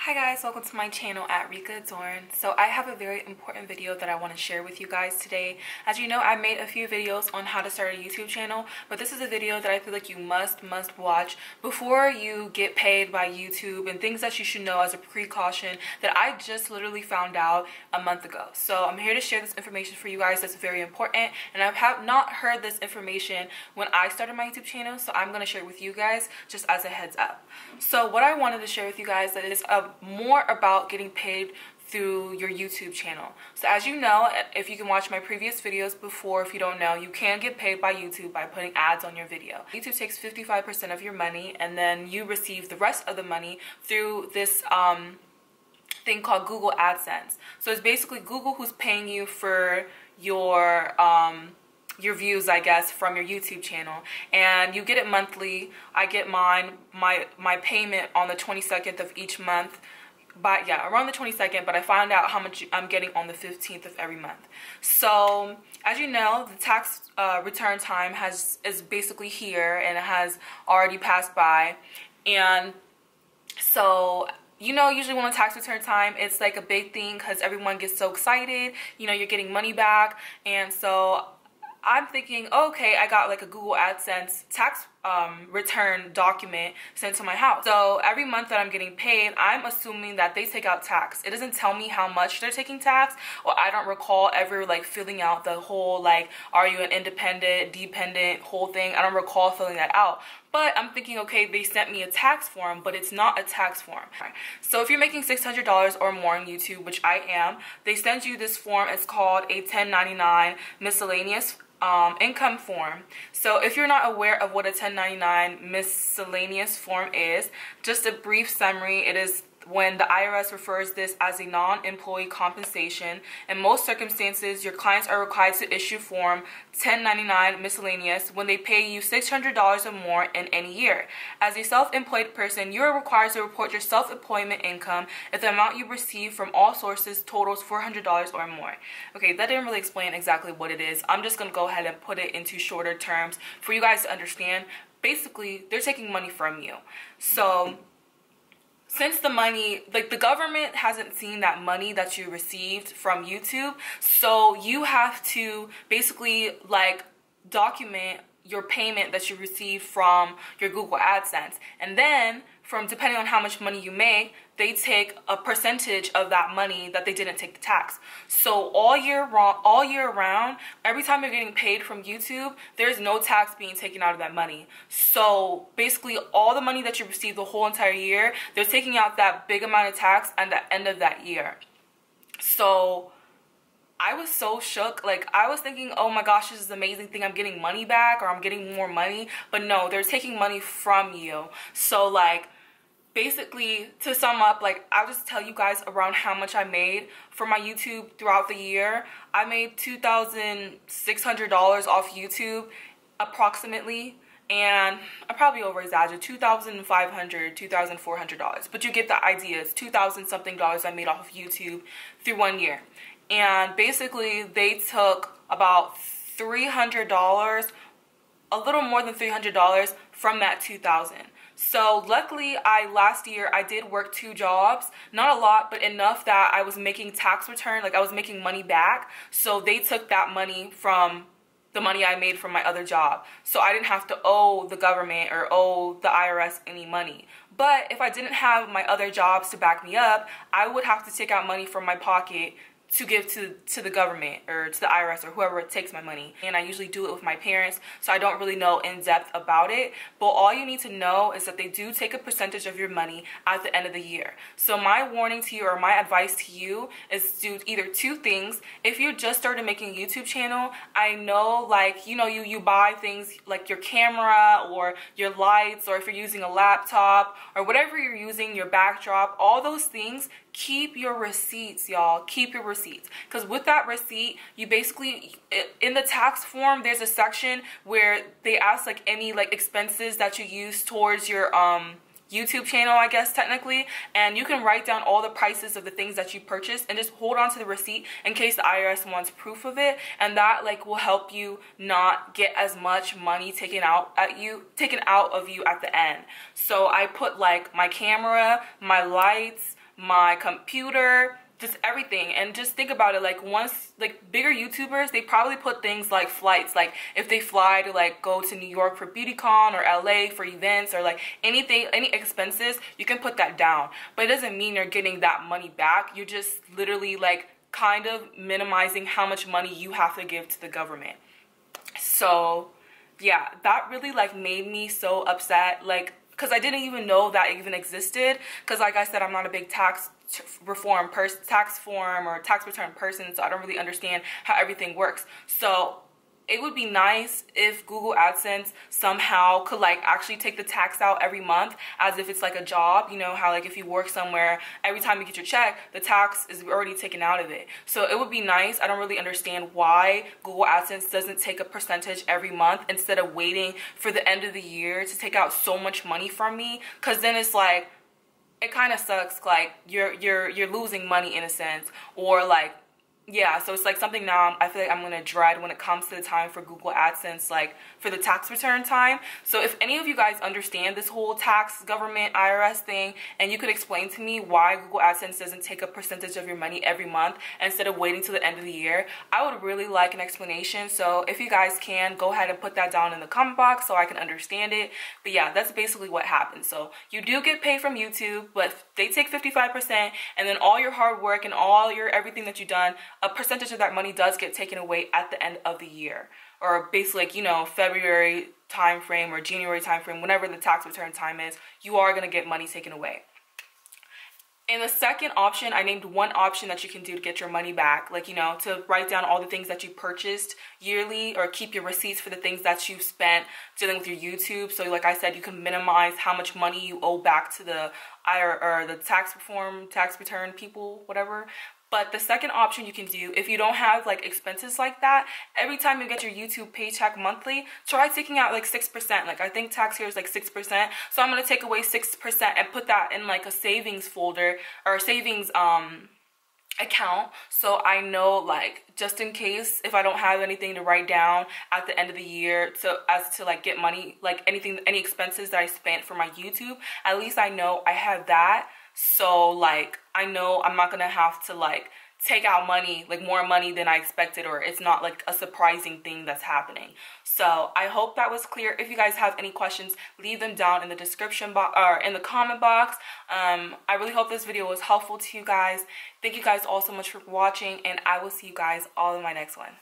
Hi guys, welcome to my channel at Rika Dorn. So I have a very important video that I want to share with you guys today. As you know, I made a few videos on how to start a YouTube channel, but this is a video that I feel like you must watch before you get paid by YouTube, and things that you should know as a precaution that I just literally found out a month ago. So I'm here to share this information for you guys that's very important, and I have not heard this information when I started my YouTube channel, so I'm going to share it with you guys just as a heads up. So what I wanted to share with you guys is more about getting paid through your YouTube channel. So as you know, if you can watch my previous videos before, if you don't know, you can get paid by YouTube by putting ads on your video. YouTube takes 55% of your money, and then you receive the rest of the money through this thing called Google AdSense. So it's basically Google who's paying you for your views, I guess, from your YouTube channel, and you get it monthly. I get my payment on the 22nd of each month, around the 22nd, but I find out how much I'm getting on the 15th of every month. So as you know, the tax return time is basically here, and it has already passed by. And so, you know, usually when it's tax return time, it's like a big thing because everyone gets so excited. You know, you're getting money back, and so I'm thinking, okay, I got like a Google AdSense tax return document sent to my house. So every month that I'm getting paid, I'm assuming that they take out tax. It doesn't tell me how much they're taking tax, or I don't recall ever like filling out the whole like, are you an independent, dependent whole thing. I don't recall filling that out. But I'm thinking, okay, they sent me a tax form, but it's not a tax form. So if you're making $600 or more on YouTube, which I am, they send you this form. It's called a 1099 miscellaneous income form. So if you're not aware of what a 1099 miscellaneous form is, just a brief summary, it is when the IRS refers this as a non-employee compensation. In most circumstances, your clients are required to issue Form 1099 miscellaneous when they pay you $600 or more in any year. As a self-employed person, you are required to report your self-employment income if the amount you receive from all sources totals $400 or more. Okay, that didn't really explain exactly what it is. I'm just going to go ahead and put it into shorter terms for you guys to understand. Basically, they're taking money from you. So since the money, like the government hasn't seen that money that you received from YouTube, so you have to basically like document your payment that you received from your Google AdSense. And then depending on how much money you make, they take a percentage of that money that they didn't take the tax. So all year round, every time you're getting paid from YouTube, there's no tax being taken out of that money. So basically all the money that you receive the whole entire year, they're taking out that big amount of tax at the end of that year. So I was so shook. Like, I was thinking, oh my gosh, this is an amazing thing, I'm getting money back, or I'm getting more money. But no, they're taking money from you. So like, basically, to sum up, like, I'll just tell you guys around how much I made for my YouTube throughout the year. I made $2,600 off YouTube approximately, and I probably over-exaggerated, $2,500, $2,400, but you get the idea. It's $2,000 something I made off of YouTube through 1 year. And basically they took about $300, a little more than $300 from that $2,000. So luckily, last year I did work 2 jobs, not a lot, but enough that I was making tax return, like I was making money back. So they took that money from the money I made from my other job. So I didn't have to owe the government or owe the IRS any money. But if I didn't have my other jobs to back me up, I would have to take out money from my pocket to give to the government or to the IRS or whoever takes my money. And I usually do it with my parents, so I don't really know in depth about it. But all you need to know is that they do take a percentage of your money at the end of the year. So my warning to you, or my advice to you, is to do either 2 things. If you just started making a YouTube channel, I know, like, you know, you buy things like your camera or your lights, or if you're using a laptop or whatever you're using, your backdrop, all those things, keep your receipts, y'all. Keep your receipts, because with that receipt, you basically, in the tax form, there's a section where they ask like any like expenses that you use towards your YouTube channel, I guess, technically, and you can write down all the prices of the things that you purchased and just hold on to the receipt in case the IRS wants proof of it, and that like will help you not get as much money taken out of you at the end. So I put like my camera, my lights, my computer, just everything. And just think about it, like once, like bigger YouTubers, they probably put things like flights, like if they fly to like go to New York for BeautyCon or LA for events or like anything, any expenses, you can put that down. But it doesn't mean you're getting that money back. You're just literally like kind of minimizing how much money you have to give to the government. So yeah, that really like made me so upset, like because I didn't even know that even existed, because like I said, I'm not a big tax form or tax return person, so I don't really understand how everything works. So it would be nice if Google AdSense somehow could like actually take the tax out every month as if it's like a job. You know how like if you work somewhere, every time you get your check, the tax is already taken out of it. So it would be nice. I don't really understand why Google AdSense doesn't take a percentage every month instead of waiting for the end of the year to take out so much money from me, because then it's like, it kind of sucks, like you're losing money in a sense, or like, yeah, so it's like something now I feel like I'm gonna dread when it comes to the time for Google AdSense, like for the tax return time. So if any of you guys understand this whole tax government IRS thing, and you could explain to me why Google AdSense doesn't take a percentage of your money every month instead of waiting till the end of the year, I would really like an explanation. So if you guys can, go ahead and put that down in the comment box so I can understand it. But yeah, that's basically what happens. So you do get paid from YouTube, but they take 55%, and then all your hard work and all your everything that you've done, a percentage of that money does get taken away at the end of the year, or basically like, you know, February time frame or January time frame, whenever the tax return time is, you are going to get money taken away. In the second option, I named one option that you can do to get your money back, like, you know, to write down all the things that you purchased yearly, or keep your receipts for the things that you've spent dealing with your YouTube. So like I said, you can minimize how much money you owe back to the the tax return people, whatever. But the second option you can do, if you don't have like expenses like that, every time you get your YouTube paycheck monthly, try taking out like 6%. Like I think tax here is like 6%. So I'm going to take away 6% and put that in like a savings folder or savings account, so I know, like, just in case if I don't have anything to write down at the end of the year to like get money, like any expenses that I spent for my YouTube, at least I know I have that. So like I know I'm not gonna have to like take out money, like more money than I expected, or it's not like a surprising thing that's happening. So I hope that was clear. If you guys have any questions, leave them down in the description box or in the comment box. I really hope this video was helpful to you guys. Thank you guys all so much for watching, and I will see you guys all in my next one.